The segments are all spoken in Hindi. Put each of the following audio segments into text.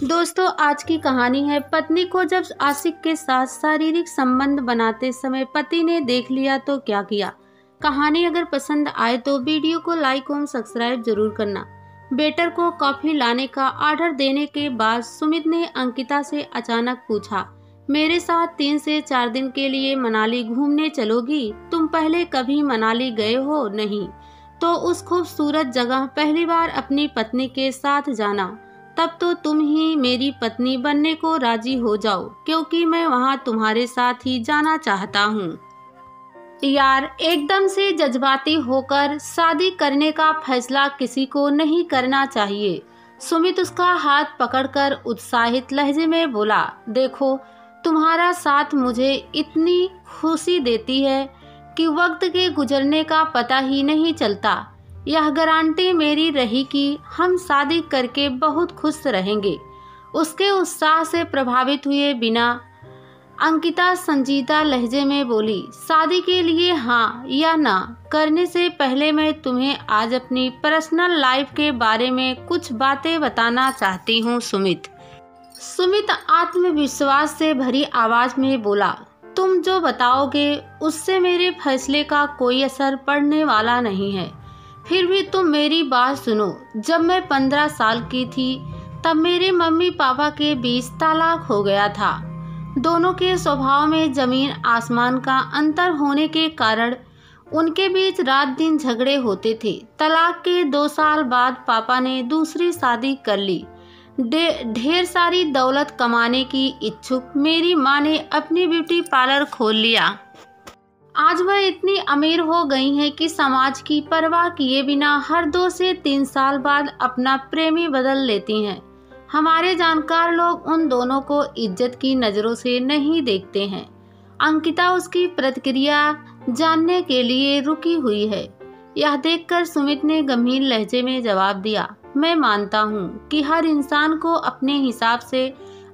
दोस्तों, आज की कहानी है पत्नी को जब आशिक के साथ शारीरिक संबंध बनाते समय पति ने देख लिया तो क्या किया। कहानी अगर पसंद आए तो वीडियो को लाइक और सब्सक्राइब जरूर करना। बेटर को कॉफी लाने का ऑर्डर देने के बाद सुमित ने अंकिता से अचानक पूछा, मेरे साथ 3 से 4 दिन के लिए मनाली घूमने चलोगी? तुम पहले कभी मनाली गए हो? नहीं तो उस खूबसूरत जगह पहली बार अपनी पत्नी के साथ जाना। तब तो तुम ही मेरी पत्नी बनने को राजी हो जाओ, क्योंकि मैं वहाँ तुम्हारे साथ ही जाना चाहता हूँ। यार, एकदम से जज्बाती होकर शादी करने का फैसला किसी को नहीं करना चाहिए। सुमित उसका हाथ पकड़कर उत्साहित लहजे में बोला, देखो, तुम्हारा साथ मुझे इतनी खुशी देती है कि वक्त के गुजरने का पता ही नहीं चलता। यह गारंटी मेरी रही कि हम शादी करके बहुत खुश रहेंगे। उसके उत्साह से प्रभावित हुए बिना अंकिता संजीदा लहजे में बोली, शादी के लिए हाँ या ना करने से पहले मैं तुम्हें आज अपनी पर्सनल लाइफ के बारे में कुछ बातें बताना चाहती हूँ। सुमित आत्मविश्वास से भरी आवाज में बोला, तुम जो बताओगे उससे मेरे फैसले का कोई असर पड़ने वाला नहीं है। फिर भी तुम मेरी बात सुनो। जब मैं 15 साल की थी तब मेरे मम्मी पापा के बीच तलाक हो गया था। दोनों के स्वभाव में जमीन आसमान का अंतर होने के कारण उनके बीच रात दिन झगड़े होते थे। तलाक के 2 साल बाद पापा ने दूसरी शादी कर ली। ढेर सारी दौलत कमाने की इच्छुक मेरी माँ ने अपनी ब्यूटी पार्लर खोल लिया। आज वह इतनी अमीर हो गई हैं कि समाज की परवाह किए बिना हर 2 से 3 साल बाद अपना प्रेमी बदल लेती हैं। हमारे जानकार लोग उन दोनों को इज्जत की नज़रों से नहीं देखते हैं। अंकिता उसकी प्रतिक्रिया जानने के लिए रुकी हुई है। यह देखकर सुमित ने गंभीर लहजे में जवाब दिया, मैं मानता हूँ कि हर इंसान को अपने हिसाब से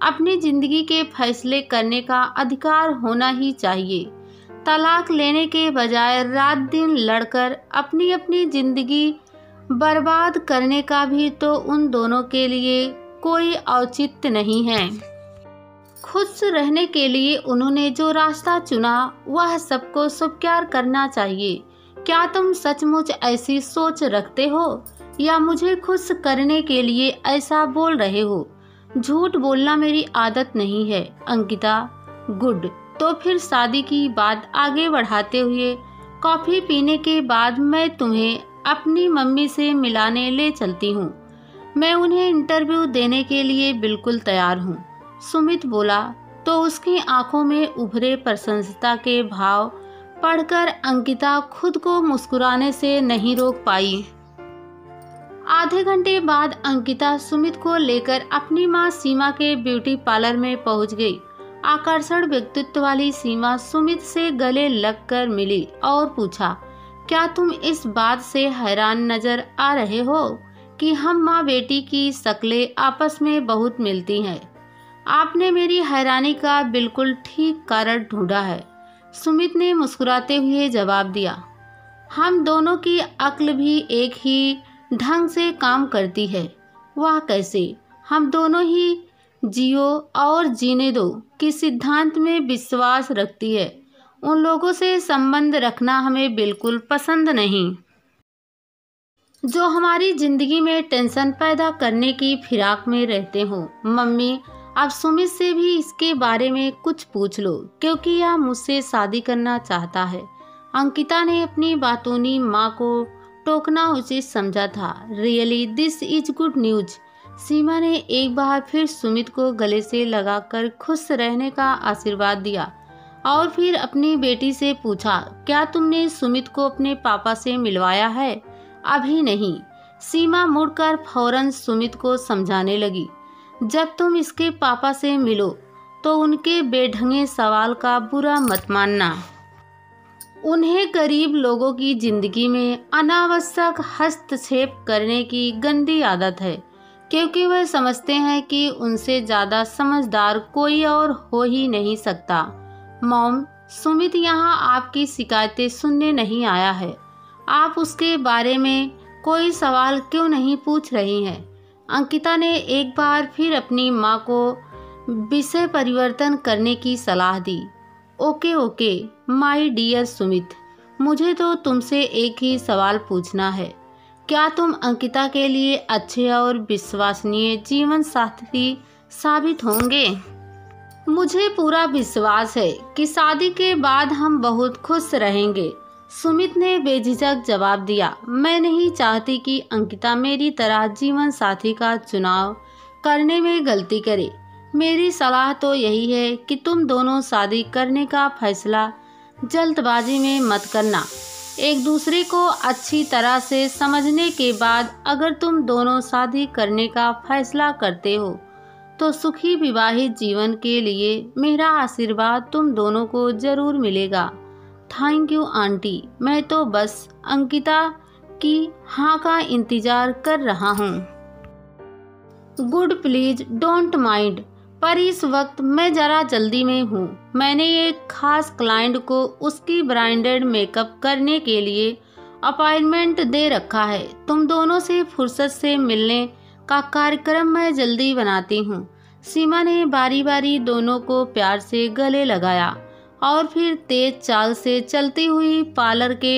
अपनी जिंदगी के फैसले करने का अधिकार होना ही चाहिए। तलाक लेने के बजाय रात दिन लड़कर अपनी अपनी जिंदगी बर्बाद करने का भी तो उन दोनों के लिए कोई औचित्य नहीं है। खुश रहने के लिए उन्होंने जो रास्ता चुना वह सबको स्वीकार करना चाहिए। क्या तुम सचमुच ऐसी सोच रखते हो या मुझे खुश करने के लिए ऐसा बोल रहे हो? झूठ बोलना मेरी आदत नहीं है अंकिता। गुड, तो फिर शादी की बात आगे बढ़ाते हुए कॉफ़ी पीने के बाद मैं तुम्हें अपनी मम्मी से मिलाने ले चलती हूँ। मैं उन्हें इंटरव्यू देने के लिए बिल्कुल तैयार हूँ। सुमित बोला तो उसकी आंखों में उभरे प्रशंसा के भाव पढ़कर अंकिता खुद को मुस्कुराने से नहीं रोक पाई। आधे घंटे बाद अंकिता सुमित को लेकर अपनी माँ सीमा के ब्यूटी पार्लर में पहुँच गई। आकर्षण व्यक्तित्व वाली सीमा सुमित से गले लगकर मिली और पूछा, क्या तुम इस बात से हैरान नजर आ रहे हो कि हम माँ बेटी की शक्लें आपस में बहुत मिलती हैं? आपने मेरी हैरानी का बिल्कुल ठीक कारण ढूंढा है। सुमित ने मुस्कुराते हुए जवाब दिया, हम दोनों की अक्ल भी एक ही ढंग से काम करती है। वह कैसे? हम दोनों ही जियो और जीने दो कि सिद्धांत में विश्वास रखती है। उन लोगों से संबंध रखना हमें बिल्कुल पसंद नहीं, जो हमारी जिंदगी में टेंशन पैदा करने की फिराक में रहते हो। मम्मी, अब सुमित से भी इसके बारे में कुछ पूछ लो, क्योंकि यह मुझसे शादी करना चाहता है। अंकिता ने अपनी बातूनी माँ को टोकना उचित समझा था। Really this is good news. Seema ने एक बार फिर सुमित को गले से लगाकर खुश रहने का आशीर्वाद दिया और फिर अपनी बेटी से पूछा, क्या तुमने सुमित को अपने पापा से मिलवाया है? अभी नहीं। सीमा मुड़कर फौरन सुमित को समझाने लगी, जब तुम इसके पापा से मिलो तो उनके बेढंगे सवाल का बुरा मत मानना। उन्हें गरीब लोगों की जिंदगी में अनावश्यक हस्तक्षेप करने की गंदी आदत है, क्योंकि वह समझते हैं कि उनसे ज़्यादा समझदार कोई और हो ही नहीं सकता। मॉम, सुमित यहाँ आपकी शिकायतें सुनने नहीं आया है। आप उसके बारे में कोई सवाल क्यों नहीं पूछ रही हैं? अंकिता ने एक बार फिर अपनी माँ को विषय परिवर्तन करने की सलाह दी। ओके माय डियर सुमित, मुझे तो तुमसे एक ही सवाल पूछना है। क्या तुम अंकिता के लिए अच्छे और विश्वसनीय जीवन साथी साबित होंगे? मुझे पूरा विश्वास है कि शादी के बाद हम बहुत खुश रहेंगे, सुमित ने बेझिझक जवाब दिया। मैं नहीं चाहती कि अंकिता मेरी तरह जीवन साथी का चुनाव करने में गलती करे। मेरी सलाह तो यही है कि तुम दोनों शादी करने का फैसला जल्दबाजी में मत करना। एक दूसरे को अच्छी तरह से समझने के बाद अगर तुम दोनों शादी करने का फैसला करते हो तो सुखी विवाहित जीवन के लिए मेरा आशीर्वाद तुम दोनों को जरूर मिलेगा। थैंक यू आंटी, मैं तो बस अंकिता की हाँ का इंतजार कर रहा हूँ। गुड, प्लीज डोंट माइंड, पर इस वक्त मैं जरा जल्दी में हूँ। मैंने एक खास क्लाइंट को उसकी ब्राइडल मेकअप करने के लिए अपॉइंटमेंट दे रखा है। तुम दोनों से फुर्सत से मिलने का कार्यक्रम मैं जल्दी बनाती हूँ। सीमा ने बारी बारी दोनों को प्यार से गले लगाया और फिर तेज चाल से चलती हुई पार्लर के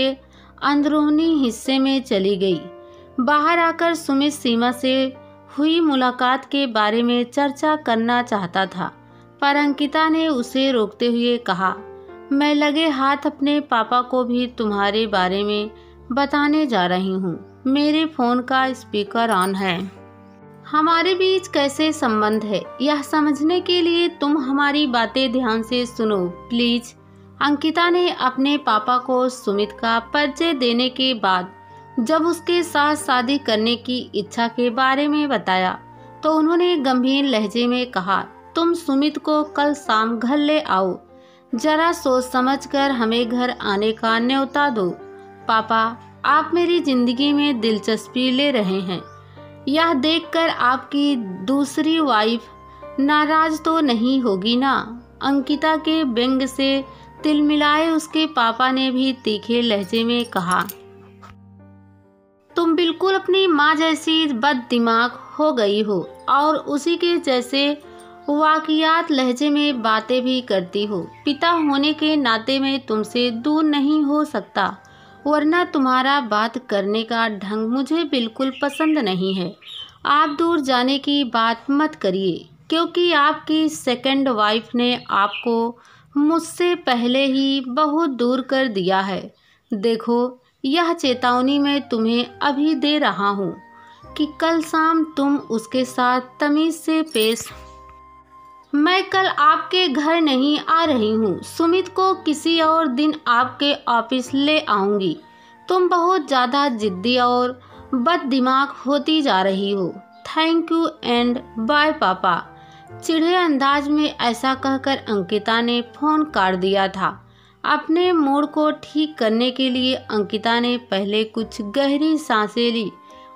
अंदरूनी हिस्से में चली गई। बाहर आकर सुमित सीमा से हुई मुलाकात के बारे में चर्चा करना चाहता था, पर अंकिता ने उसे रोकते हुए कहा, मैं लगे हाथ अपने पापा को भी तुम्हारे बारे में बताने जा रही हूँ। मेरे फोन का स्पीकर ऑन है। हमारे बीच कैसे संबंध है यह समझने के लिए तुम हमारी बातें ध्यान से सुनो प्लीज। अंकिता ने अपने पापा को सुमित का परिचय देने के बाद जब उसके साथ शादी करने की इच्छा के बारे में बताया तो उन्होंने गंभीर लहजे में कहा, तुम सुमित को कल शाम घर ले आओ। जरा सोच समझकर हमें घर आने का न्योता दो। पापा, आप मेरी जिंदगी में दिलचस्पी ले रहे हैं। यह देखकर आपकी दूसरी वाइफ नाराज तो नहीं होगी ना? अंकिता के व्यंग से तिलमिलाए उसके पापा ने भी तीखे लहजे में कहा, तुम बिल्कुल अपनी माँ जैसी बददिमाग हो गई हो और उसी के जैसे वाकियात लहजे में बातें भी करती हो। पिता होने के नाते मैं तुमसे दूर नहीं हो सकता, वरना तुम्हारा बात करने का ढंग मुझे बिल्कुल पसंद नहीं है। आप दूर जाने की बात मत करिए, क्योंकि आपकी सेकंड वाइफ ने आपको मुझसे पहले ही बहुत दूर कर दिया है। देखो, यह चेतावनी मैं तुम्हें अभी दे रहा हूँ कि कल शाम तुम उसके साथ तमीज से पेश। मैं कल आपके घर नहीं आ रही हूँ। सुमित को किसी और दिन आपके ऑफिस ले आऊंगी। तुम बहुत ज़्यादा जिद्दी और बददिमाग होती जा रही हो। थैंक यू एंड बाय पापा। चिढ़े अंदाज में ऐसा कहकर अंकिता ने फोन काट दिया था। अपने मूड को ठीक करने के लिए अंकिता ने पहले कुछ गहरी सांसें ली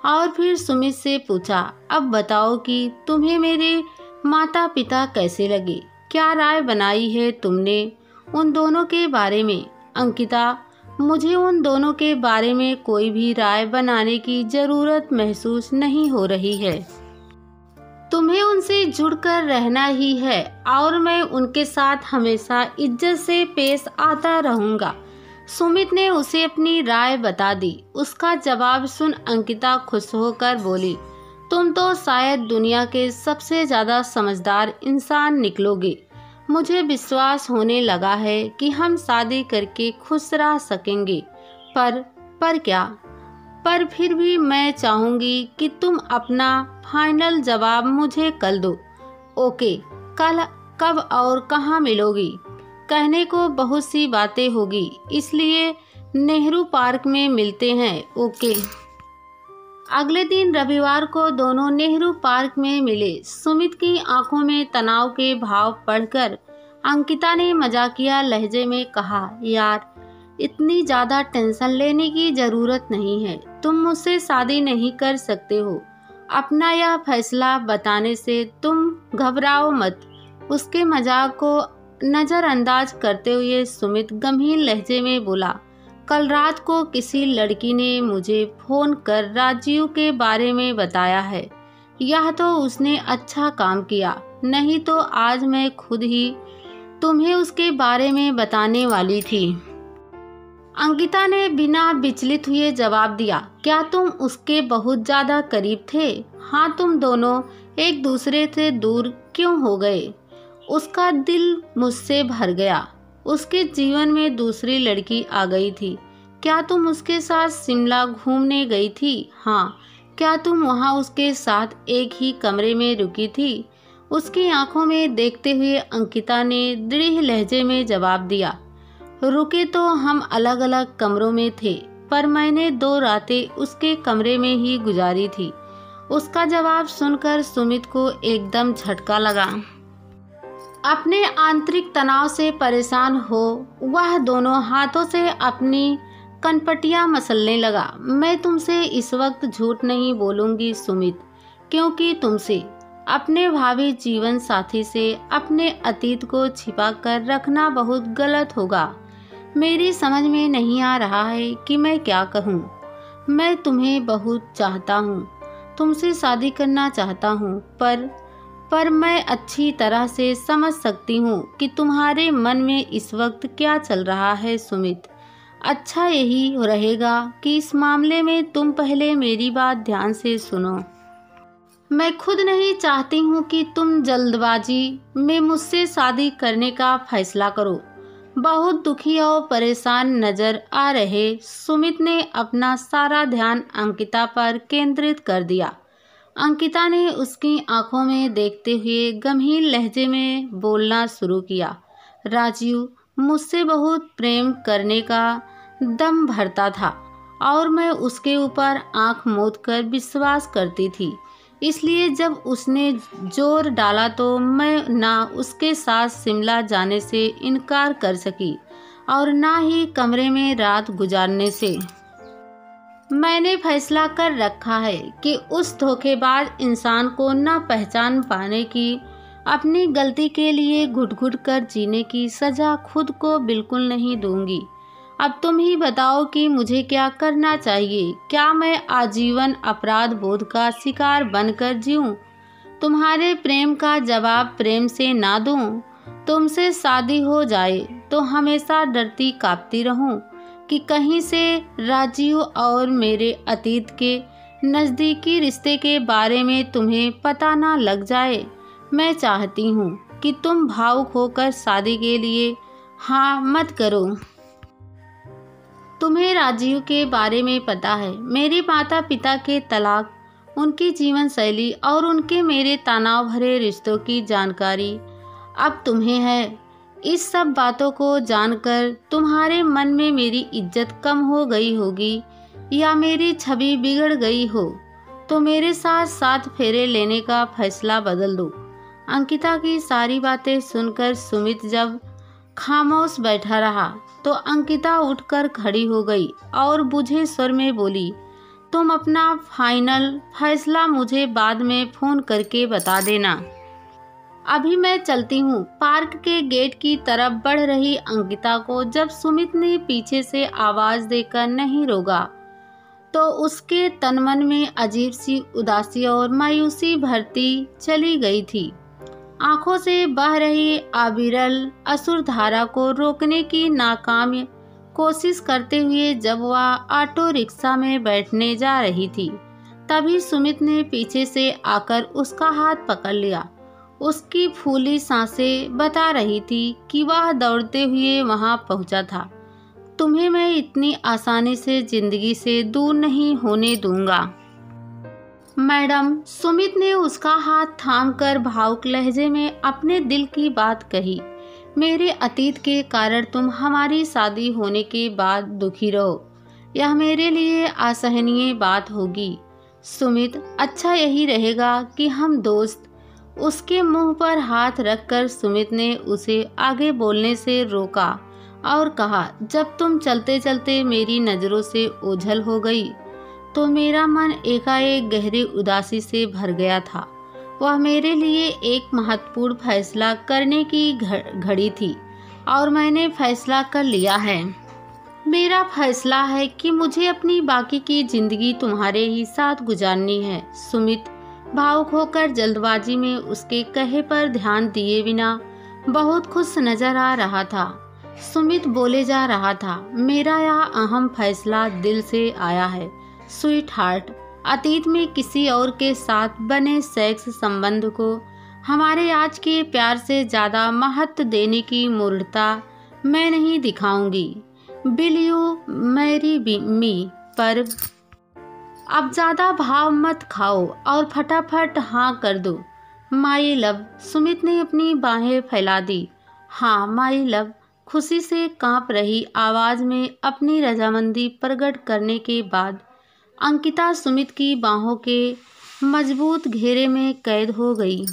और फिर सुमित से पूछा, अब बताओ कि तुम्हें मेरे माता पिता कैसे लगे? क्या राय बनाई है तुमने उन दोनों के बारे में? अंकिता, मुझे उन दोनों के बारे में कोई भी राय बनाने की जरूरत महसूस नहीं हो रही है। तुम्हें उनसे जुड़कर रहना ही है और मैं उनके साथ हमेशा इज्जत से पेश आता रहूंगा। सुमित ने उसे अपनी राय बता दी। उसका जवाब सुन अंकिता खुश होकर बोली, तुम तो शायद दुनिया के सबसे ज्यादा समझदार इंसान निकलोगे। मुझे विश्वास होने लगा है कि हम शादी करके खुश रह सकेंगे। पर क्या? पर फिर भी मैं चाहूंगी कि तुम अपना फाइनल जवाब मुझे कल दो। ओके, कल कब और कहाँ मिलोगी? कहने को बहुत सी बातें होगी, इसलिए नेहरू पार्क में मिलते हैं। ओके। अगले दिन रविवार को दोनों नेहरू पार्क में मिले। सुमित की आंखों में तनाव के भाव पढ़कर अंकिता ने मजाकिया लहजे में कहा, यार, इतनी ज़्यादा टेंशन लेने की ज़रूरत नहीं है। तुम मुझसे शादी नहीं कर सकते हो। अपना यह फैसला बताने से तुम घबराओ मत। उसके मजाक को नज़रअंदाज करते हुए सुमित गंभीर लहजे में बोला, कल रात को किसी लड़की ने मुझे फ़ोन कर राजीव के बारे में बताया है। यह तो उसने अच्छा काम किया, नहीं तो आज मैं खुद ही तुम्हें उसके बारे में बताने वाली थी। अंकिता ने बिना विचलित हुए जवाब दिया, क्या तुम उसके बहुत ज्यादा करीब थे? हाँ, तुम दोनों एक दूसरे से दूर क्यों हो गए? उसका दिल मुझसे भर गया। उसके जीवन में दूसरी लड़की आ गई थी। क्या तुम उसके साथ शिमला घूमने गई थी? हाँ। क्या तुम वहाँ उसके साथ एक ही कमरे में रुकी थी? उसकी आंखों में देखते हुए अंकिता ने दृढ़ लहजे में जवाब दिया, रुके तो हम अलग अलग कमरों में थे, पर मैंने 2 रातें उसके कमरे में ही गुजारी थी। उसका जवाब सुनकर सुमित को एकदम झटका लगा। अपने आंतरिक तनाव से परेशान हो वह दोनों हाथों से अपनी कनपटियां मसलने लगा। मैं तुमसे इस वक्त झूठ नहीं बोलूंगी सुमित, क्योंकि तुमसे अपने भावी जीवन साथी से अपने अतीत को छिपा कर रखना बहुत गलत होगा। मेरी समझ में नहीं आ रहा है कि मैं क्या कहूँ। मैं तुम्हें बहुत चाहता हूँ, तुमसे शादी करना चाहता हूँ, पर मैं अच्छी तरह से समझ सकती हूँ कि तुम्हारे मन में इस वक्त क्या चल रहा है सुमित। अच्छा यही रहेगा कि इस मामले में तुम पहले मेरी बात ध्यान से सुनो। मैं खुद नहीं चाहती हूँ कि तुम जल्दबाजी में मुझसे शादी करने का फैसला करो। बहुत दुखी और परेशान नजर आ रहे सुमित ने अपना सारा ध्यान अंकिता पर केंद्रित कर दिया। अंकिता ने उसकी आंखों में देखते हुए गंभीर लहजे में बोलना शुरू किया, राजीव मुझसे बहुत प्रेम करने का दम भरता था और मैं उसके ऊपर आंख मूंद कर विश्वास करती थी। इसलिए जब उसने जोर डाला तो मैं ना उसके साथ शिमला जाने से इनकार कर सकी और ना ही कमरे में रात गुजारने से। मैंने फैसला कर रखा है कि उस धोखेबाज इंसान को न पहचान पाने की अपनी गलती के लिए घुट-घुट कर जीने की सजा खुद को बिल्कुल नहीं दूंगी। अब तुम ही बताओ कि मुझे क्या करना चाहिए। क्या मैं आजीवन अपराध बोध का शिकार बनकर जीऊं? तुम्हारे प्रेम का जवाब प्रेम से ना दूं? तुमसे शादी हो जाए तो हमेशा डरती कांपती रहूं कि कहीं से राजीव और मेरे अतीत के नज़दीकी रिश्ते के बारे में तुम्हें पता ना लग जाए। मैं चाहती हूँ कि तुम भावुक होकर शादी के लिए हाँ मत करो। तुम्हें राजीव के बारे में पता है, मेरे माता पिता के तलाक, उनकी जीवन शैली और उनके मेरे तनाव भरे रिश्तों की जानकारी अब तुम्हें है। इस सब बातों को जानकर तुम्हारे मन में मेरी इज्जत कम हो गई होगी या मेरी छवि बिगड़ गई हो तो मेरे साथ 7 फेरे लेने का फैसला बदल दो। अंकिता की सारी बातें सुनकर सुमित जब खामोश बैठा रहा तो अंकिता उठकर खड़ी हो गई और बुझे स्वर में बोली, तुम अपना फाइनल फैसला मुझे बाद में फोन करके बता देना। अभी मैं चलती हूँ। पार्क के गेट की तरफ बढ़ रही अंकिता को जब सुमित ने पीछे से आवाज देकर नहीं रोका तो उसके तन मन में अजीब सी उदासी और मायूसी भरती चली गई थी। आंखों से बह रही अविरल असुर धारा को रोकने की नाकाम कोशिश करते हुए जब वह ऑटो रिक्शा में बैठने जा रही थी तभी सुमित ने पीछे से आकर उसका हाथ पकड़ लिया। उसकी फूली सांसें बता रही थी कि वह दौड़ते हुए वहां पहुंचा था। तुम्हें मैं इतनी आसानी से जिंदगी से दूर नहीं होने दूंगा। मैडम, सुमित ने उसका हाथ थामकर भावुक लहजे में अपने दिल की बात कही। मेरे अतीत के कारण तुम हमारी शादी होने के बाद दुखी रहो, यह मेरे लिए असहनीय बात होगी। सुमित, अच्छा यही रहेगा कि हम दोस्त। उसके मुंह पर हाथ रखकर सुमित ने उसे आगे बोलने से रोका और कहा, जब तुम चलते चलते मेरी नज़रों से ओझल हो गई तो मेरा मन एकाएक गहरी उदासी से भर गया था। वह मेरे लिए एक महत्वपूर्ण फैसला करने की घड़ी थी और मैंने फैसला कर लिया है। मेरा फैसला है कि मुझे अपनी बाकी की जिंदगी तुम्हारे ही साथ गुजारनी है। सुमित, भावुक होकर जल्दबाजी में उसके कहे पर ध्यान दिए बिना बहुत खुश नजर आ रहा था। सुमित बोले जा रहा था, मेरा यह अहम फैसला दिल से आया है स्वीट हार्ट। अतीत में किसी और के साथ बने सेक्स संबंध को हमारे आज के प्यार से ज्यादा महत्व देने की मूर्खता मैं नहीं दिखाऊंगी। Will you marry me? पर अब ज्यादा भाव मत खाओ और फटाफट हाँ कर दो। My love. सुमित ने अपनी बाहें फैला दी। हाँ माई लव। खुशी से कांप रही आवाज में अपनी रजामंदी प्रकट करने के बाद अंकिता सुमित की बाहों के मजबूत घेरे में कैद हो गई।